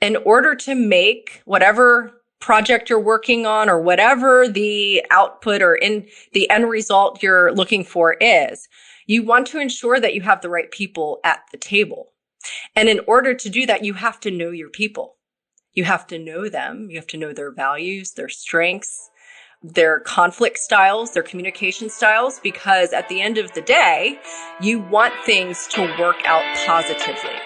in order to make whatever project you're working on or whatever the output or in the end result you're looking for is, you want to ensure that you have the right people at the table. And in order to do that, you have to know your people. You have to know them. You have to know their values, their strengths, their conflict styles, their communication styles, because at the end of the day, you want things to work out positively.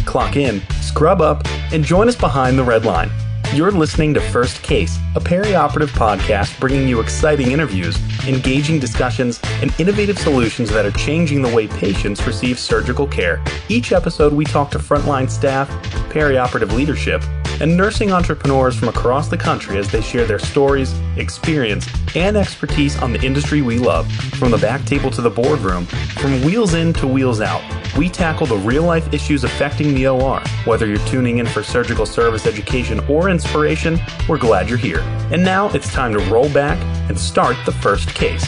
Clock in, scrub up, and join us behind the red line. You're listening to First Case, a perioperative podcast bringing you exciting interviews, engaging discussions, and innovative solutions that are changing the way patients receive surgical care. Each episode, we talk to frontline staff, perioperative leadership, and nursing entrepreneurs from across the country as they share their stories, experience, and expertise on the industry we love. From the back table to the boardroom, from wheels in to wheels out, we tackle the real-life issues affecting the OR. Whether you're tuning in for surgical service education or inspiration, we're glad you're here. And now it's time to roll back and start the first case.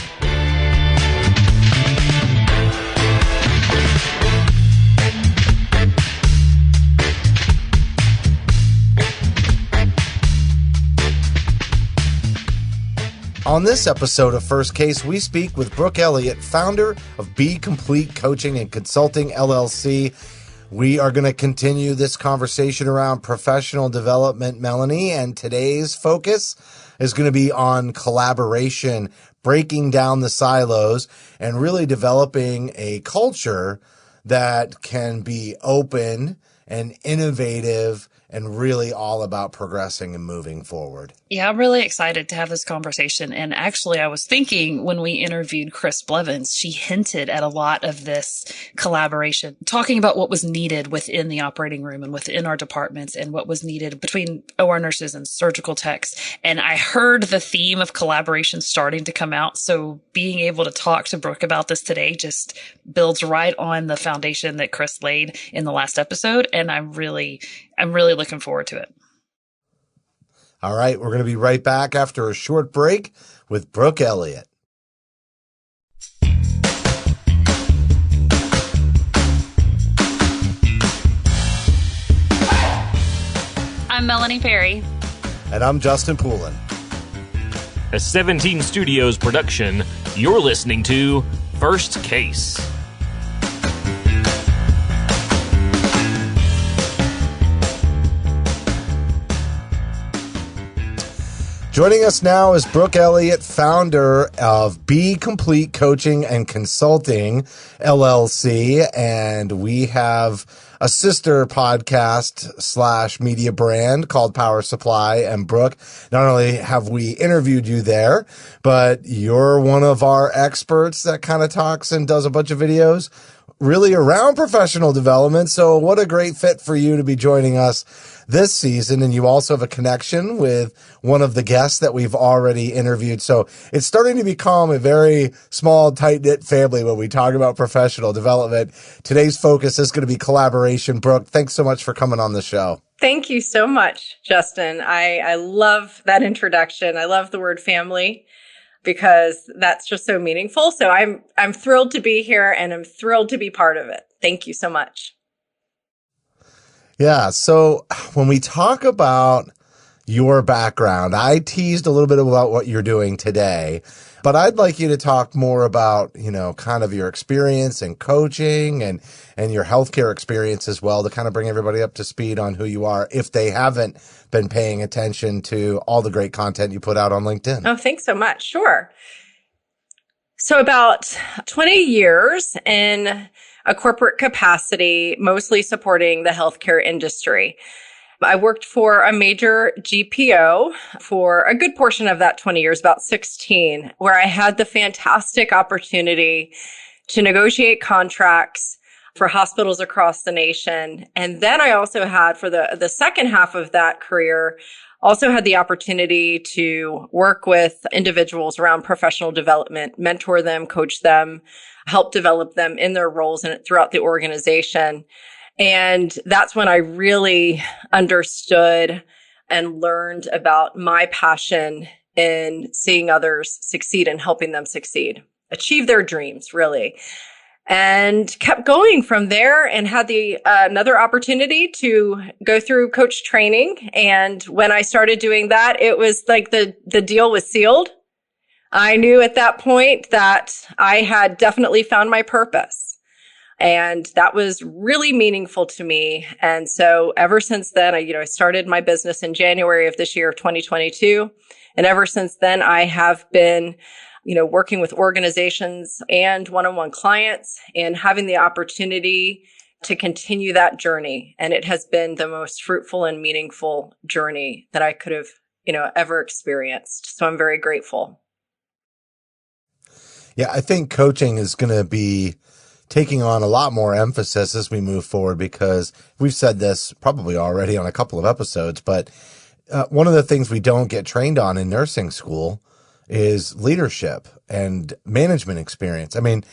On this episode of First Case, we speak with Brooke Elliott, founder of Be Complete Coaching and Consulting, LLC. We are going to continue this conversation around professional development, Melanie, and today's focus is going to be on collaboration, breaking down the silos, and really developing a culture that can be open and innovative and really all about progressing and moving forward. Yeah, I'm really excited to have this conversation. And actually, I was thinking when we interviewed Chris Blevins, she hinted at a lot of this collaboration, talking about what was needed within the operating room and within our departments and what was needed between OR nurses and surgical techs. And I heard the theme of collaboration starting to come out. So being able to talk to Brooke about this today just builds right on the foundation that Chris laid in the last episode. And I'm really looking forward to it. All right, we're going to be right back after a short break with Brooke Elliott. I'm Melanie Perry. And I'm Justin Poulin. A 17 Studios production, you're listening to First Case. Joining us now is Brooke Elliott, founder of Be Complete Coaching and Consulting, LLC, and we have a sister podcast / media brand called Power Supply. And Brooke, not only have we interviewed you there, but you're one of our experts that kind of talks and does a bunch of videos really around professional development. So what a great fit for you to be joining us this season. And you also have a connection with one of the guests that we've already interviewed. So it's starting to become a very small, tight-knit family when we talk about professional development. Today's focus is going to be collaboration. Brooke, thanks so much for coming on the show. Thank you so much, Justin. I love that introduction. I love the word family, because that's just so meaningful. So I'm thrilled to be here and I'm thrilled to be part of it. Thank you so much. Yeah. So when we talk about your background, I teased a little bit about what you're doing today, but I'd like you to talk more about, kind of your experience in coaching and your healthcare experience as well, to kind of bring everybody up to speed on who you are if they haven't been paying attention to all the great content you put out on LinkedIn. Oh, thanks so much. Sure. So about 20 years in a corporate capacity, mostly supporting the healthcare industry. I worked for a major GPO for a good portion of that 20 years, about 16, where I had the fantastic opportunity to negotiate contracts for hospitals across the nation. And then I also had, for the second half of that career, also had the opportunity to work with individuals around professional development, mentor them, coach them, help develop them in their roles and throughout the organization. And that's when I really understood and learned about my passion in seeing others succeed and helping them succeed. achieve their dreams, really. And kept going from there and had the another opportunity to go through coach training. And when I started doing that, it was like the deal was sealed. I knew at that point that I had definitely found my purpose. And that was really meaningful to me. And so ever since then, I started my business in January of this year of 2022. And ever since then, I have been working with organizations and one-on-one clients and having the opportunity to continue that journey. And it has been the most fruitful and meaningful journey that I could have, ever experienced. So I'm very grateful. Yeah, I think coaching is going to be taking on a lot more emphasis as we move forward, because we've said this probably already on a couple of episodes, but one of the things we don't get trained on in nursing school is leadership and management experience. I mean,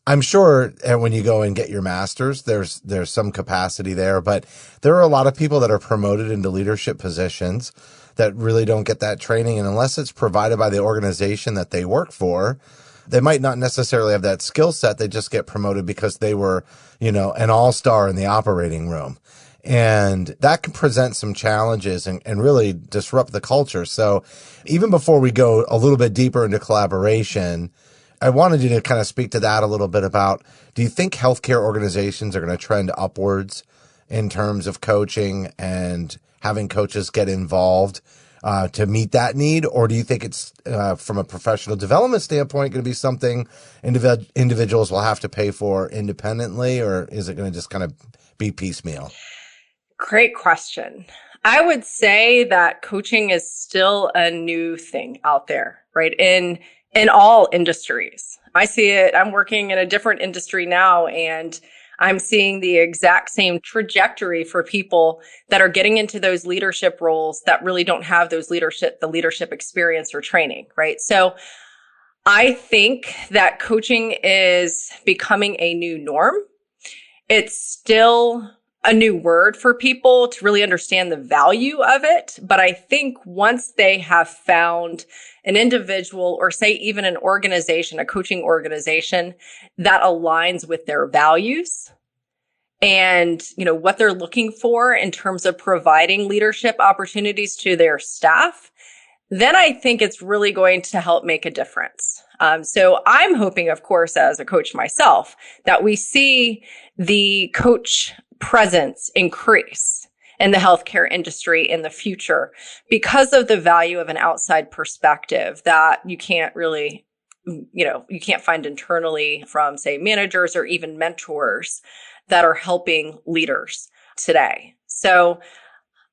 I'm sure when you go and get your master's, there's some capacity there, but there are a lot of people that are promoted into leadership positions that really don't get that training. And unless it's provided by the organization that they work for, they might not necessarily have that skill set. They just get promoted because they were, an all-star in the operating room. And that can present some challenges and really disrupt the culture. So even before we go a little bit deeper into collaboration, I wanted you to kind of speak to that a little bit about, do you think healthcare organizations are going to trend upwards in terms of coaching and having coaches get involved to meet that need? Or do you think it's, from a professional development standpoint, going to be something individuals will have to pay for independently, or is it going to just kind of be piecemeal? Great question. I would say that coaching is still a new thing out there, right? In all industries. I see it. I'm working in a different industry now, and I'm seeing the exact same trajectory for people that are getting into those leadership roles that really don't have the leadership experience or training, right? So I think that coaching is becoming a new norm. It's still a new word for people to really understand the value of it. But I think once they have found an individual, or say even an organization, a coaching organization that aligns with their values and, what they're looking for in terms of providing leadership opportunities to their staff, then I think it's really going to help make a difference. So I'm hoping, of course, as a coach myself, that we see the coach presence increase in the healthcare industry in the future because of the value of an outside perspective that you can't really, you can't find internally from, say, managers or even mentors that are helping leaders today. So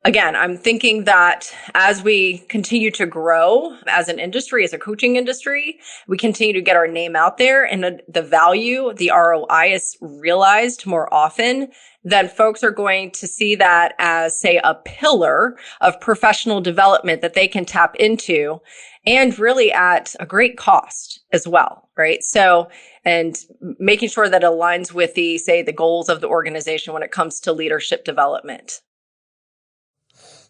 again, I'm thinking that as we continue to grow as an industry, as a coaching industry, we continue to get our name out there and the value, the ROI is realized more often, then folks are going to see that as, say, a pillar of professional development that they can tap into, and really at a great cost as well, right? So, and making sure that it aligns with the goals of the organization when it comes to leadership development.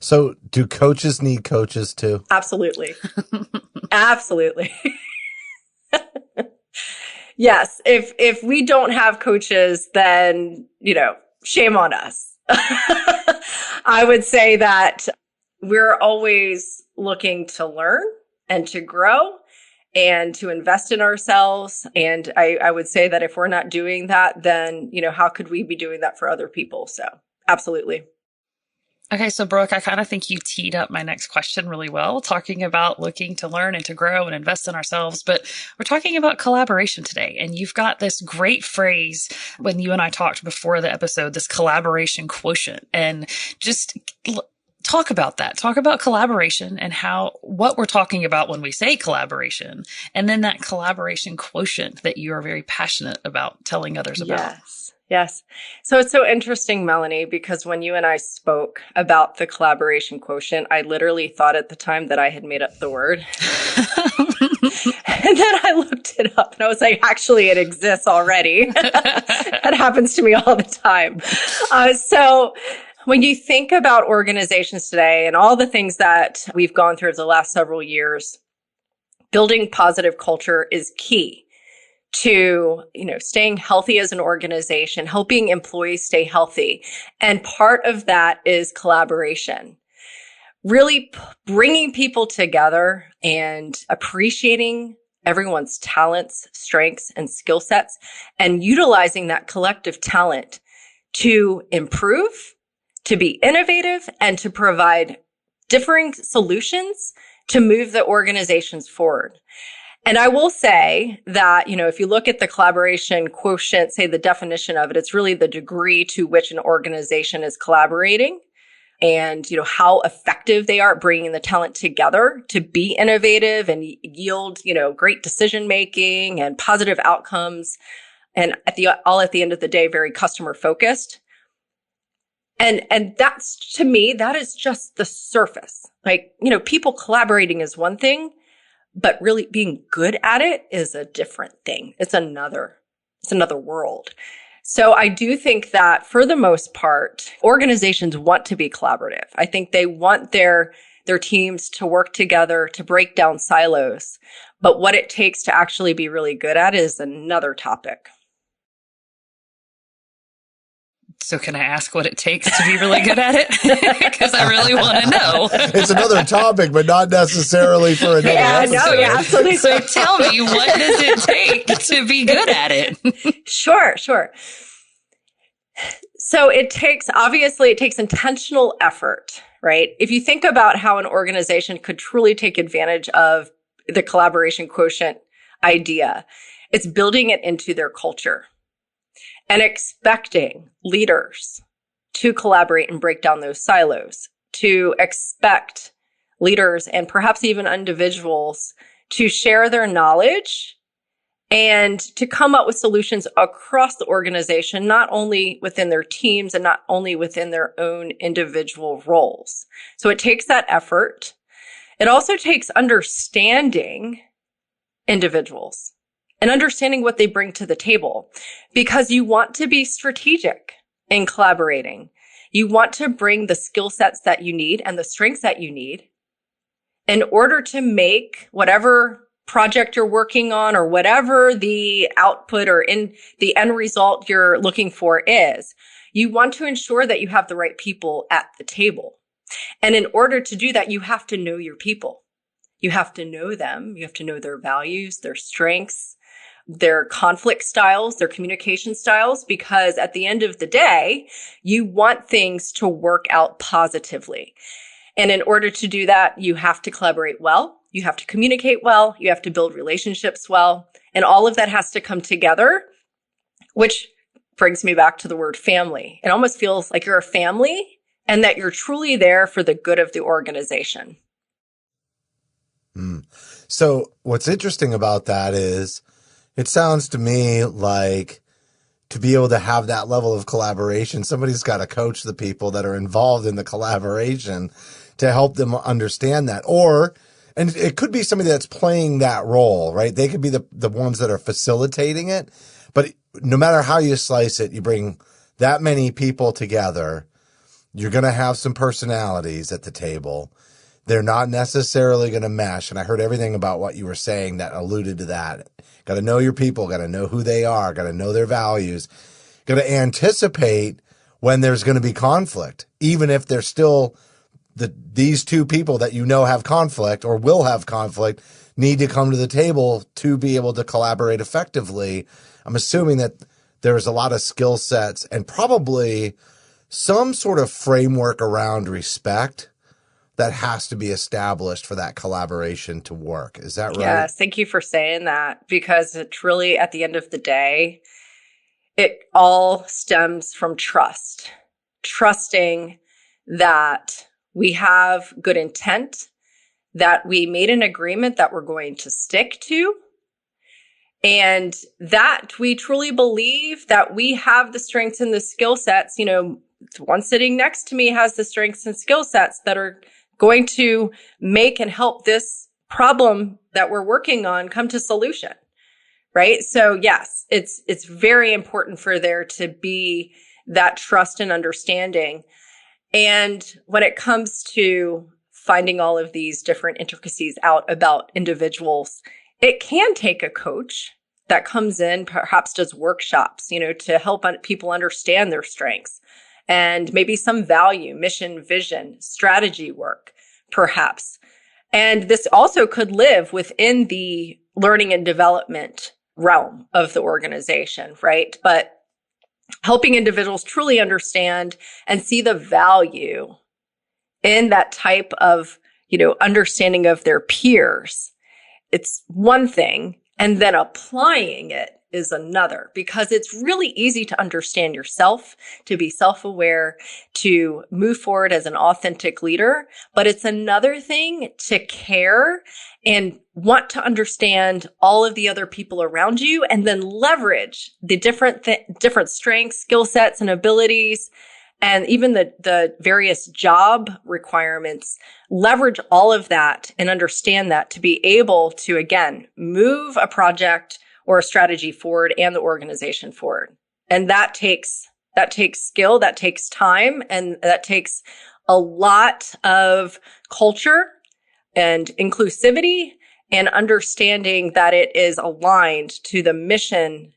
So do coaches need coaches too? Absolutely. Absolutely. Yes. If we don't have coaches, then, shame on us. I would say that we're always looking to learn and to grow and to invest in ourselves. And I would say that if we're not doing that, then, how could we be doing that for other people? So absolutely. Okay, so Brooke, I kind of think you teed up my next question really well, talking about looking to learn and to grow and invest in ourselves. But we're talking about collaboration today. And you've got this great phrase when you and I talked before the episode, this collaboration quotient. And just talk about that. Talk about collaboration and what we're talking about when we say collaboration. And then that collaboration quotient that you are very passionate about telling others about. Yes. So it's so interesting, Melanie, because when you and I spoke about the collaboration quotient, I literally thought at the time that I had made up the word. And then I looked it up and I was like, actually, it exists already. That happens to me all the time. So when you think about organizations today and all the things that we've gone through the last several years, building positive culture is key to, staying healthy as an organization, helping employees stay healthy. And part of that is collaboration. Really bringing people together and appreciating everyone's talents, strengths, and skill sets, and utilizing that collective talent to improve, to be innovative, and to provide differing solutions to move the organizations forward. And I will say that, if you look at the collaboration quotient, say the definition of it, it's really the degree to which an organization is collaborating and, how effective they are at bringing the talent together to be innovative and yield, great decision making and positive outcomes. And at the end of the day, very customer focused. And that's, to me, that is just the surface. Like, people collaborating is one thing, but really being good at it is a different thing. It's another world. So I do think that for the most part, organizations want to be collaborative. I think they want their teams to work together to break down silos. But what it takes to actually be really good at it is another topic. So can I ask what it takes to be really good at it? Because I really want to know. It's another topic, but not necessarily for another episode. Yeah, absolutely. So tell me, what does it take to be good at it? Sure. So it takes intentional effort, right? If you think about how an organization could truly take advantage of the collaboration quotient idea, it's building it into their culture. And expecting leaders to collaborate and break down those silos, to expect leaders and perhaps even individuals to share their knowledge and to come up with solutions across the organization, not only within their teams and not only within their own individual roles. So it takes that effort. It also takes understanding individuals and understanding what they bring to the table, because you want to be strategic in collaborating. You want to bring the skill sets that you need and the strengths that you need in order to make whatever project you're working on or whatever the output or in the end result you're looking for is. You want to ensure that you have the right people at the table. And in order to do that, you have to know your people. You have to know them. You have to know their values, their strengths, their conflict styles, their communication styles, because at the end of the day, you want things to work out positively. And in order to do that, you have to collaborate well, you have to communicate well, you have to build relationships well, and all of that has to come together, which brings me back to the word family. It almost feels like you're a family and that you're truly there for the good of the organization. So what's interesting about that is, it sounds to me like to be able to have that level of collaboration, somebody's got to coach the people that are involved in the collaboration to help them understand that. And it could be somebody that's playing that role, right? They could be the ones that are facilitating it. But no matter how you slice it, you bring that many people together, you're going to have some personalities at the table. They're not necessarily going to mesh. And I heard everything about what you were saying that alluded to that. Got to know your people, got to know who they are, got to know their values, got to anticipate when there's going to be conflict, even if they're still these two people that have conflict or will have conflict need to come to the table to be able to collaborate effectively. I'm assuming that there's a lot of skill sets and probably some sort of framework around respect that has to be established for that collaboration to work. Is that right? Yes, thank you for saying that, because it's really, at the end of the day, it all stems from trust. Trusting that we have good intent, that we made an agreement that we're going to stick to, and that we truly believe that we have the strengths and the skill sets. The one sitting next to me has the strengths and skill sets that are going to make and help this problem that we're working on come to solution, right? So yes, it's very important for there to be that trust and understanding. And when it comes to finding all of these different intricacies out about individuals, it can take a coach that comes in, perhaps does workshops, to help people understand their strengths, and maybe some value, mission, vision, strategy work, perhaps. And this also could live within the learning and development realm of the organization, right? But helping individuals truly understand and see the value in that type of, understanding of their peers. It's one thing. And then applying it is another, because it's really easy to understand yourself, to be self-aware, to move forward as an authentic leader. But it's another thing to care and want to understand all of the other people around you, and then leverage the different strengths, skill sets, and abilities, and even the various job requirements. Leverage all of that and understand that to be able to, again, move a project or a strategy forward and the organization forward. And that takes skill, that takes time, and that takes a lot of culture and inclusivity and understanding that it is aligned to the mission,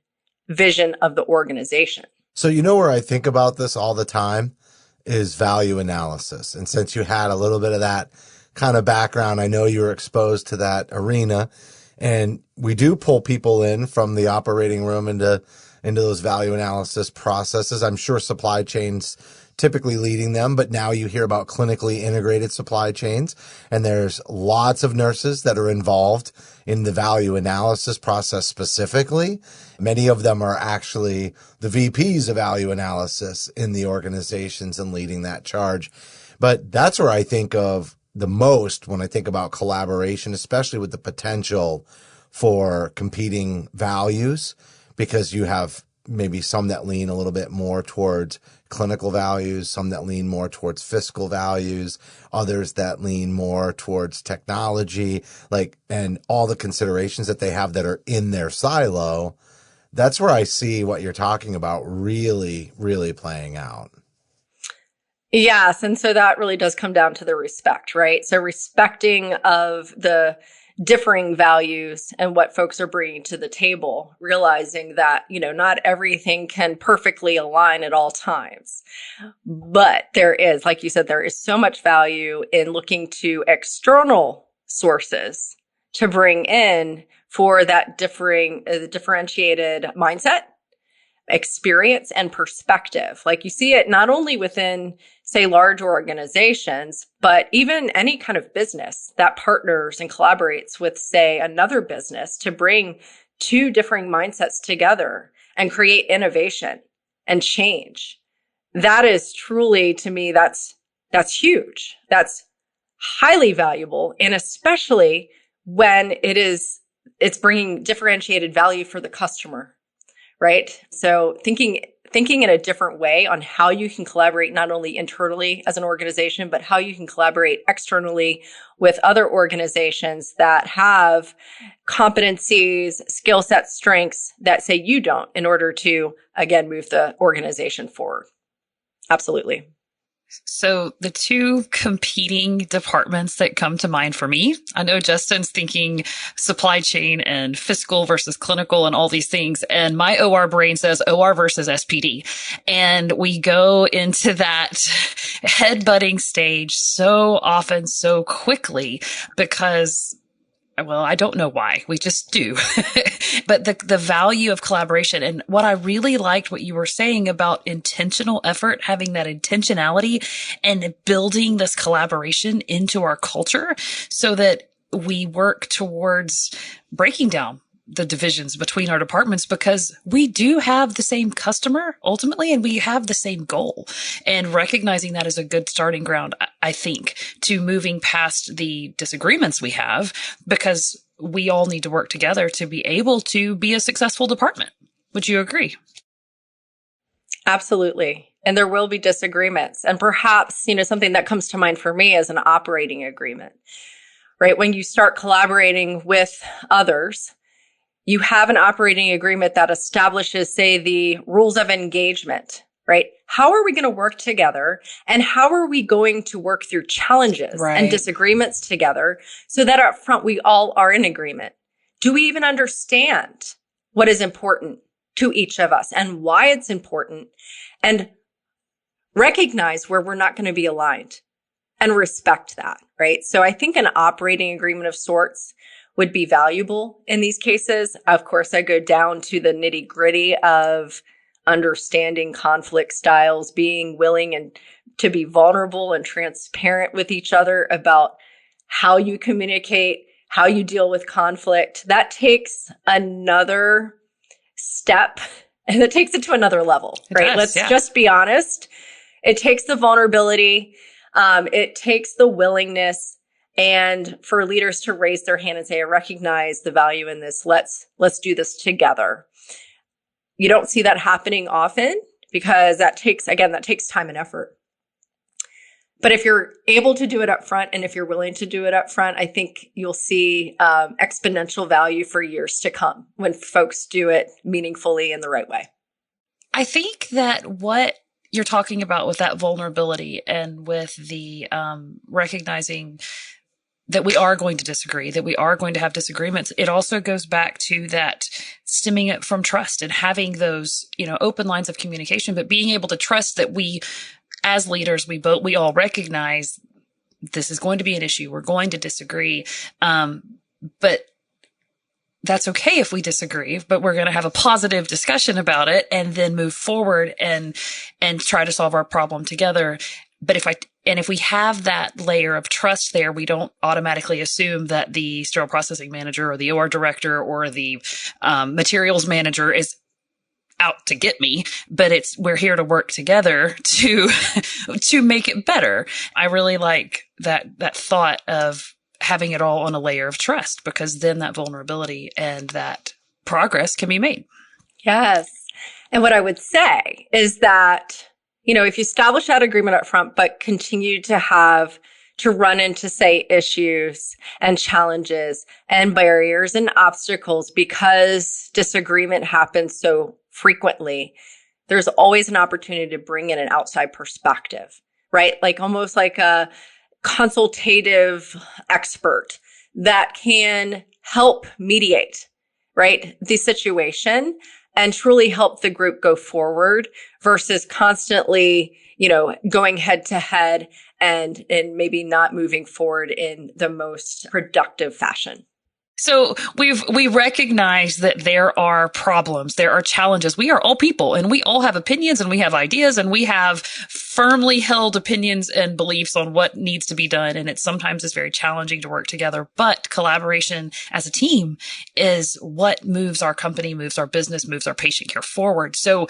vision of the organization. So where I think about this all the time is value analysis. And since you had a little bit of that kind of background, I know you were exposed to that arena. And we do pull people in from the operating room into those value analysis processes. I'm sure supply chains typically leading them, but now you hear about clinically integrated supply chains, and there's lots of nurses that are involved in the value analysis process specifically. Many of them are actually the VPs of value analysis in the organizations and leading that charge. But that's where I think of the most when I think about collaboration, especially with the potential for competing values, because you have maybe some that lean a little bit more towards clinical values, some that lean more towards fiscal values, others that lean more towards technology, and all the considerations that they have that are in their silo. That's where I see what you're talking about really, really playing out. Yes. And so that really does come down to the respect, right? So respecting of the differing values and what folks are bringing to the table, realizing that, not everything can perfectly align at all times. But there is, like you said, there is so much value in looking to external sources to bring in for that differentiated mindset, experience, and perspective. Like you see it not only within, say, large organizations, but even any kind of business that partners and collaborates with, say, another business to bring two differing mindsets together and create innovation and change. That is truly, to me, that's huge. That's highly valuable. And especially when it's bringing differentiated value for the customer. Right? So thinking in a different way on how you can collaborate, not only internally as an organization, but how you can collaborate externally with other organizations that have competencies, skill sets, strengths that say you don't, in order to, again, move the organization forward. Absolutely. So the two competing departments that come to mind for me, I know Justin's thinking supply chain and fiscal versus clinical and all these things. And my OR brain says OR versus SPD. And we go into that headbutting stage so often, so quickly, because I don't know why. We just do. But the value of collaboration, and what I really liked what you were saying about intentional effort, having that intentionality and building this collaboration into our culture so that we work towards breaking down the divisions between our departments, because we do have the same customer ultimately, and we have the same goal, and recognizing that is a good starting ground, I think, to moving past the disagreements we have, because we all need to work together to be able to be a successful department. Would you agree? Absolutely. And there will be disagreements, and perhaps, something that comes to mind for me is an operating agreement, right? When you start collaborating with others, you have an operating agreement that establishes, say, the rules of engagement, right? How are we going to work together, and how are we going to work through challenges and disagreements together so that up front we all are in agreement? Do we even understand what is important to each of us and why it's important, and recognize where we're not going to be aligned and respect that, right? So I think an operating agreement of sorts would be valuable in these cases. Of course, I go down to the nitty gritty of understanding conflict styles, being willing and to be vulnerable and transparent with each other about how you communicate, how you deal with conflict. That takes another step and it takes it to another level, right? Let's just be honest. It takes the vulnerability. It takes the willingness, and for leaders to raise their hand and say, I recognize the value in this. Let's do this together. You don't see that happening often because that takes time and effort. But if you're able to do it up front, and if you're willing to do it up front, I think you'll see exponential value for years to come when folks do it meaningfully in the right way. I think that what you're talking about with that vulnerability and with the recognizing that we are going to disagree, that we are going to have disagreements, it also goes back to that stemming it from trust and having those, open lines of communication, but being able to trust that we, as leaders, we all recognize this is going to be an issue. We're going to disagree. But that's okay if we disagree, but we're going to have a positive discussion about it and then move forward and try to solve our problem together. But if we have that layer of trust there, we don't automatically assume that the sterile processing manager or the OR director or the materials manager is out to get me, but we're here to work together to make it better. I really like that thought of having it all on a layer of trust, because then that vulnerability and that progress can be made. Yes. And what I would say is that, if you establish that agreement up front, but continue to run into, say, issues and challenges and barriers and obstacles because disagreement happens so frequently, there's always an opportunity to bring in an outside perspective, right? Like almost like a consultative expert that can help mediate, right, the situation and truly help the group go forward versus constantly, going head to head and maybe not moving forward in the most productive fashion. So we recognize that there are problems, there are challenges. We are all people and we all have opinions and we have ideas and we have firmly held opinions and beliefs on what needs to be done. And sometimes it's very challenging to work together, but collaboration as a team is what moves our company, moves our business, moves our patient care forward. So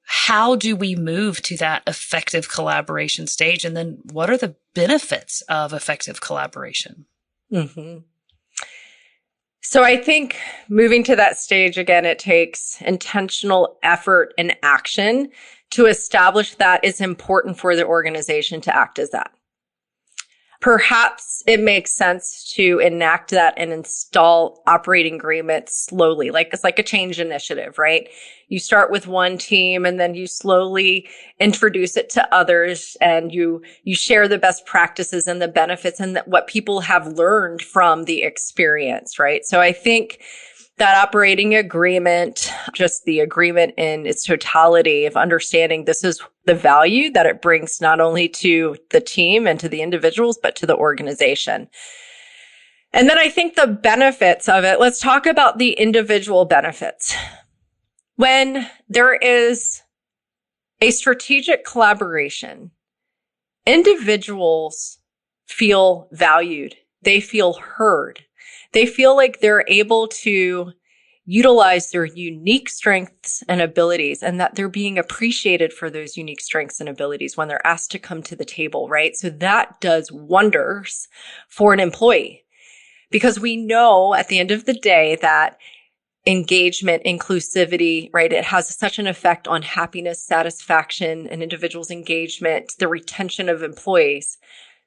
how do we move to that effective collaboration stage? And then what are the benefits of effective collaboration? Mm-hmm. So I think moving to that stage, again, it takes intentional effort and action to establish that it's important for the organization to act as that. Perhaps it makes sense to enact that and install operating agreements slowly, it's like a change initiative, right? You start with one team and then you slowly introduce it to others and you share the best practices and the benefits and what people have learned from the experience, right? So I think that operating agreement, just the agreement in its totality of understanding this is the value that it brings not only to the team and to the individuals, but to the organization. And then I think the benefits of it, let's talk about the individual benefits. When there is a strategic collaboration, individuals feel valued. They feel heard. They feel like they're able to utilize their unique strengths and abilities and that they're being appreciated for those unique strengths and abilities when they're asked to come to the table, right? So that does wonders for an employee because we know at the end of the day that engagement, inclusivity, right? It has such an effect on happiness, satisfaction, and individuals' engagement, the retention of employees.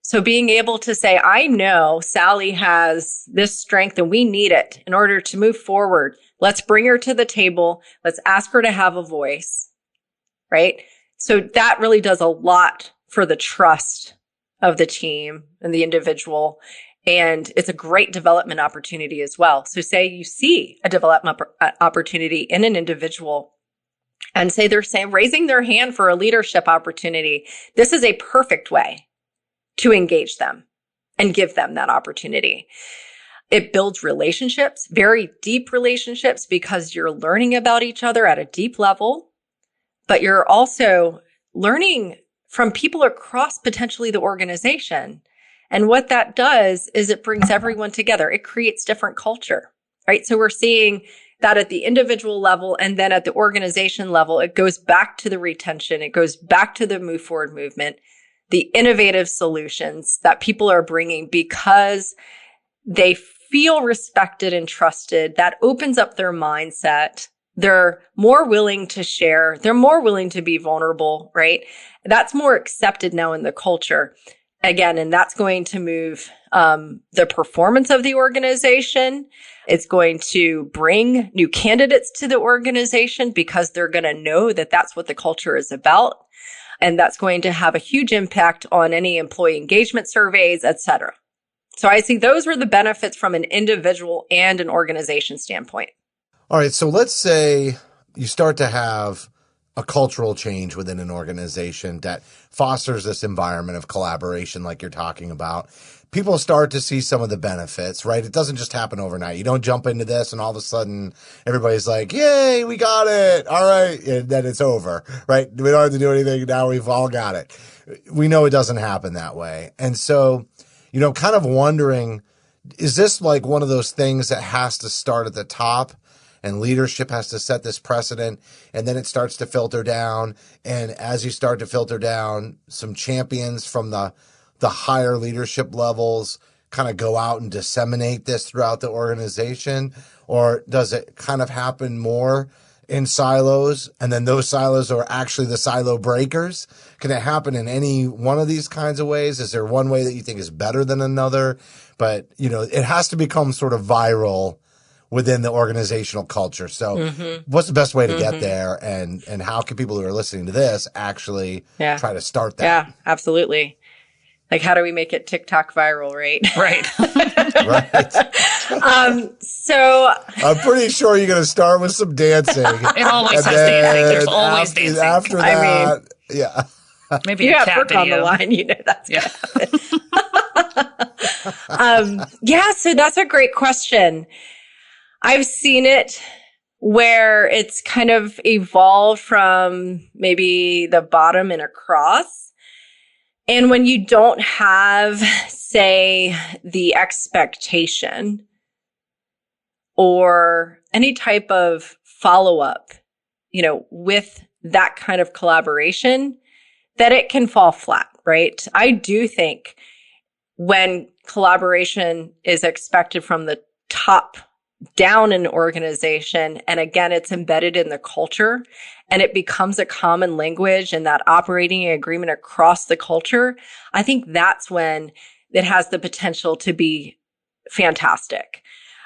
So being able to say, I know Sally has this strength and we need it in order to move forward. Let's bring her to the table. Let's ask her to have a voice, right? So that really does a lot for the trust of the team and the individual And it's a great development opportunity as well. So say you see a development opportunity in an individual and say they're raising their hand for a leadership opportunity. This is a perfect way to engage them and give them that opportunity. It builds relationships, very deep relationships, because you're learning about each other at a deep level, but you're also learning from people across potentially the organization. And what that does is it brings everyone together. It creates different culture, right? So we're seeing that at the individual level, and then at the organization level, it goes back to the retention. It goes back to the move forward movement, the innovative solutions that people are bringing because they feel respected and trusted. That opens up their mindset. They're more willing to share. They're more willing to be vulnerable, right? That's more accepted now in the culture. Again, and that's going to move the performance of the organization. It's going to bring new candidates to the organization because they're going to know that that's what the culture is about. And that's going to have a huge impact on any employee engagement surveys, et cetera. So I see those were the benefits from an individual and an organization standpoint. All right. So let's say you start to have a cultural change within an organization that fosters this environment of collaboration like you're talking about. People start to see some of the benefits, right? It doesn't just happen overnight. You don't jump into this and all of a sudden everybody's like, yay, we got it. All right. And then it's over, right? We don't have to do anything. Now we've all got it. We know it doesn't happen that way. And so, kind of wondering, is this like one of those things that has to start at the top and leadership has to set this precedent and then it starts to filter down? And as you start to filter down, some champions from the higher leadership levels kind of go out and disseminate this throughout the organization? Or does it kind of happen more in silos, and then those silos are actually the silo breakers? Can it happen in any one of these kinds of ways? Is there one way that you think is better than another? But, it has to become sort of viral within the organizational culture. So what's the best way to get there? And how can people who are listening to this actually try to start that? Yeah, absolutely. Like, how do we make it TikTok viral, right? Right. Right. So I'm pretty sure you're going to start with some dancing. It always has dancing. There's always dancing. After that, maybe you a got cat Brooke video. on the line, that's going to happen. So that's a great question. I've seen it where it's kind of evolved from maybe the bottom and across. And when you don't have, say, the expectation or any type of follow-up, with that kind of collaboration, that it can fall flat, right? I do think when collaboration is expected from the top down in an organization, and again, it's embedded in the culture, and it becomes a common language and that operating agreement across the culture, I think that's when it has the potential to be fantastic.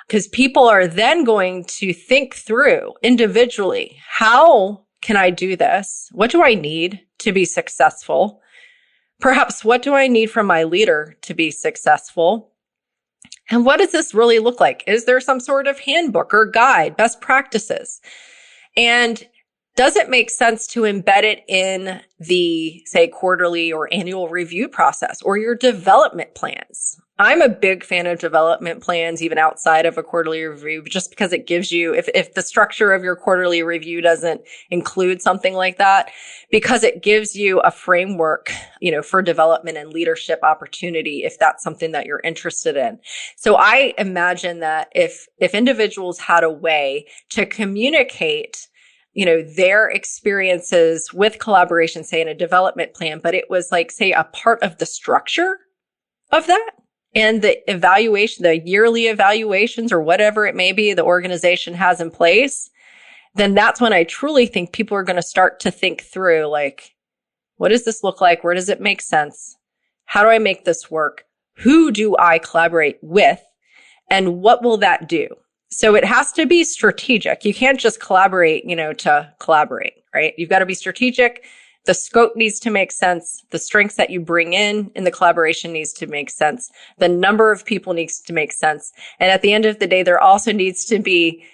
Because people are then going to think through individually, how can I do this? What do I need to be successful? Perhaps what do I need from my leader to be successful? And what does this really look like? Is there some sort of handbook or guide, best practices? And does it make sense to embed it in the, say, quarterly or annual review process or your development plans? I'm a big fan of development plans, even outside of a quarterly review, just because it gives you, if the structure of your quarterly review doesn't include something like that, because it gives you a framework, for development and leadership opportunity, if that's something that you're interested in. So I imagine that if individuals had a way to communicate their experiences with collaboration, say in a development plan, but it was like, say, a part of the structure of that and the evaluation, the yearly evaluations or whatever it may be the organization has in place, then that's when I truly think people are going to start to think through, like, what does this look like? Where does it make sense? How do I make this work? Who do I collaborate with? And what will that do? So it has to be strategic. You can't just collaborate, to collaborate, right? You've got to be strategic. The scope needs to make sense. The strengths that you bring in the collaboration needs to make sense. The number of people needs to make sense. And at the end of the day, there also needs to be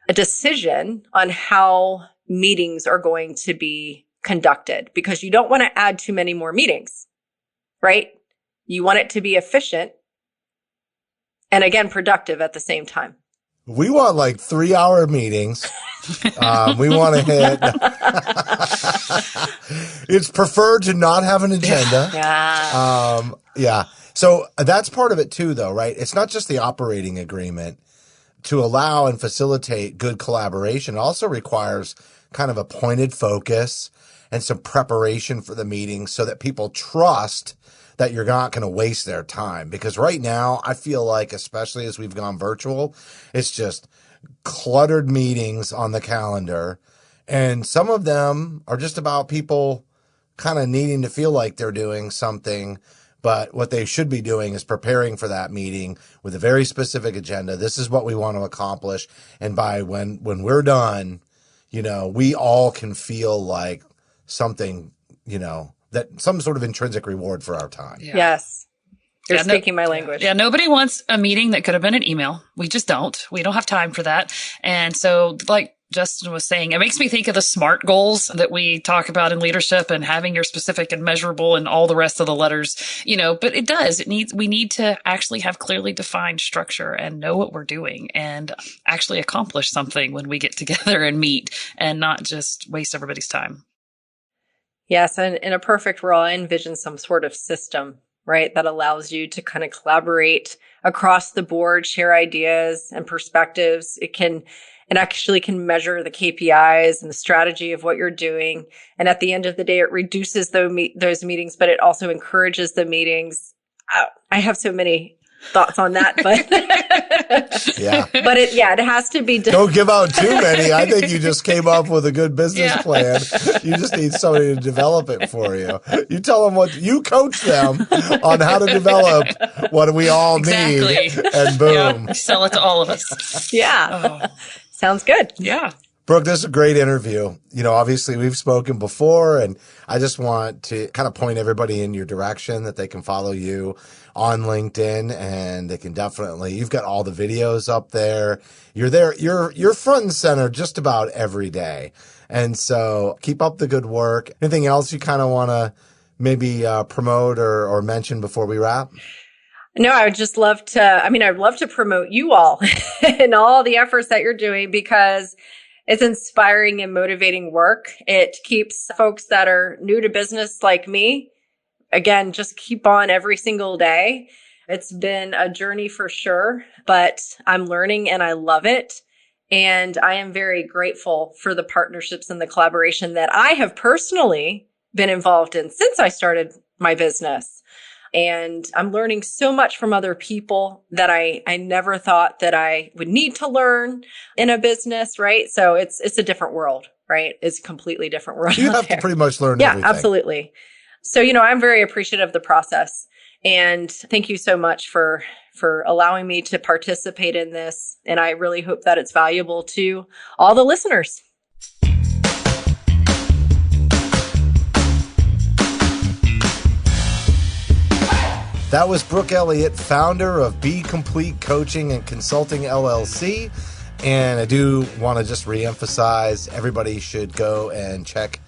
a decision on how meetings are going to be conducted, because you don't want to add too many more meetings, right? You want it to be efficient and, again, productive at the same time. We want like 3-hour meetings. We want to hit. It's preferred to not have an agenda. Yeah. Yeah. So that's part of it too, though, right? It's not just the operating agreement. To allow and facilitate good collaboration, it also requires kind of a pointed focus and some preparation for the meeting so that people trust that you're not going to waste their time. Because right now, I feel like, especially as we've gone virtual, it's just cluttered meetings on the calendar. And some of them are just about people kind of needing to feel like they're doing something. But what they should be doing is preparing for that meeting with a very specific agenda. This is what we want to accomplish. And by when we're done, we all can feel like something, that some sort of intrinsic reward for our time. Yeah. Yes. You're speaking my language. Yeah. Nobody wants a meeting that could have been an email. We just don't. We don't have time for that. And so, like Justin was saying, it makes me think of the SMART goals that we talk about in leadership and having your specific and measurable and all the rest of the letters, but it does. We need to actually have clearly defined structure and know what we're doing and actually accomplish something when we get together and meet and not just waste everybody's time. Yes. And in a perfect world, I envision some sort of system, right, that allows you to kind of collaborate across the board, share ideas and perspectives. It actually can measure the KPIs and the strategy of what you're doing. And at the end of the day, it reduces those meetings, but it also encourages the meetings. I have so many thoughts on that, but yeah. But it has to be done. Don't give out too many. I think you just came up with a good business plan. You just need somebody to develop it for you. You tell them you coach them on how to develop what we all need, and boom. Yep. Sell it to all of us. Yeah. Oh. Sounds good. Yeah. Brooke, this is a great interview. Obviously we've spoken before, and I just want to kind of point everybody in your direction that they can follow you on LinkedIn, and they can you've got all the videos up there. You're there. You're front and center just about every day. And so keep up the good work. Anything else you kind of want to maybe promote or mention before we wrap? No, I would just love to, I'd love to promote you all and all the efforts that you're doing, because it's inspiring and motivating work. It keeps folks that are new to business like me, again, just keep on every single day. It's been a journey for sure, but I'm learning and I love it. And I am very grateful for the partnerships and the collaboration that I have personally been involved in since I started my business. And I'm learning so much from other people that I never thought that I would need to learn in a business, right? So it's a different world, right? It's a completely different world. You have to pretty much learn everything. Yeah, absolutely. So, I'm very appreciative of the process. And thank you so much for allowing me to participate in this. And I really hope that it's valuable to all the listeners. That was Brooke Elliott, founder of Be Complete Coaching and Consulting LLC. And I do want to just reemphasize, everybody should go and check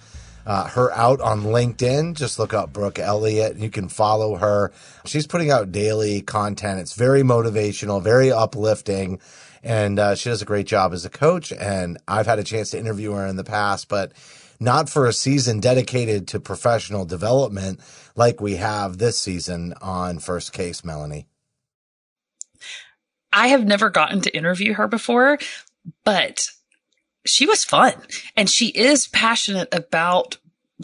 her out on LinkedIn. Just look up Brooke Elliott. You can follow her. She's putting out daily content. It's very motivational, very uplifting. And she does a great job as a coach. And I've had a chance to interview her in the past, but not for a season dedicated to professional development like we have this season on First Case, Melanie. I have never gotten to interview her before, but she was fun, and she is passionate about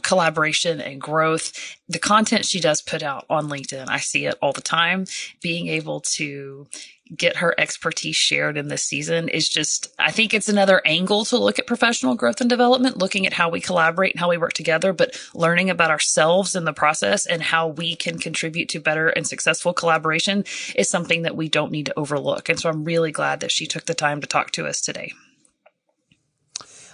collaboration and growth. The content she does put out on LinkedIn, I see it all the time. Being able to get her expertise shared in this season is just, I think it's another angle to look at professional growth and development, looking at how we collaborate and how we work together, but learning about ourselves in the process and how we can contribute to better and successful collaboration is something that we don't need to overlook. And so I'm really glad that she took the time to talk to us today.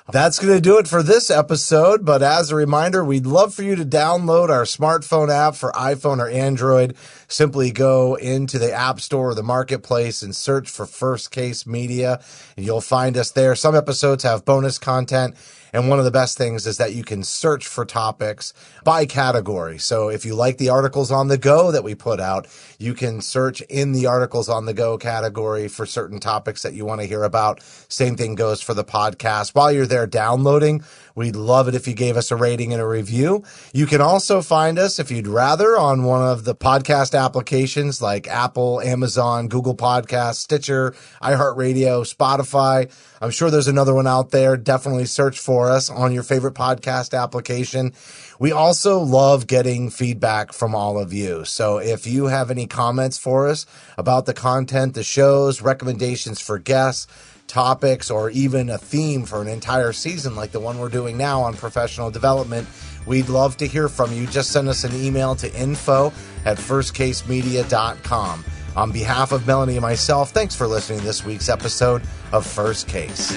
That's going to do it for this episode. But as a reminder, we'd love for you to download our smartphone app for iPhone or Android. Simply go into the App Store or the Marketplace and search for First Case Media, and you'll find us there. Some episodes have bonus content. And one of the best things is that you can search for topics by category. So if you like the articles on the go that we put out, you can search in the articles on the go category for certain topics that you want to hear about. Same thing goes for the podcast. While you're there downloading, we'd love it if you gave us a rating and a review. You can also find us, if you'd rather, on one of the podcast applications like Apple, Amazon, Google Podcasts, Stitcher, iHeartRadio, Spotify. I'm sure there's another one out there. Definitely search for us on your favorite podcast application. We also love getting feedback from all of you. So if you have any comments for us about the content, the shows, recommendations for guests, topics, or even a theme for an entire season like the one we're doing now on professional development, we'd love to hear from you. Just send us an email to info@firstcasemedia.com. On behalf of Melanie and myself, thanks for listening to this week's episode of First Case.